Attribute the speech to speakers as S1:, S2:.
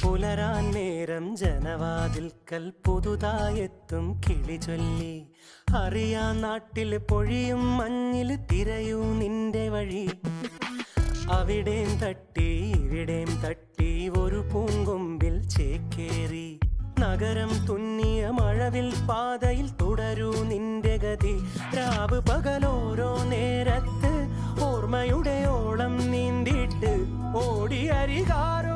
S1: പുലരാൻ നേരം ജനവാതിൽക്കൽ പുതുതായെത്തും കിളി ചൊല്ലി. അറിയാൻ നാട്ടിൽ പൊഴിയും മഞ്ഞിൽ തിരയൂ നിന്റെ വഴി. അവിടേം തട്ടി ഇവിടേം തട്ടി ഒരു പൂങ്കൊമ്പിൽ ചേക്കേറി. നഗരം തുന്നിയ മഴവിൽ പാതയിൽ തുടരൂ നിന്റെ ഗതി. രാവ് പകലോരോ നേരത്ത് ഓർമ്മയുടെ ഓളം നീന്തിട്ട് ഓടി അരികാരോ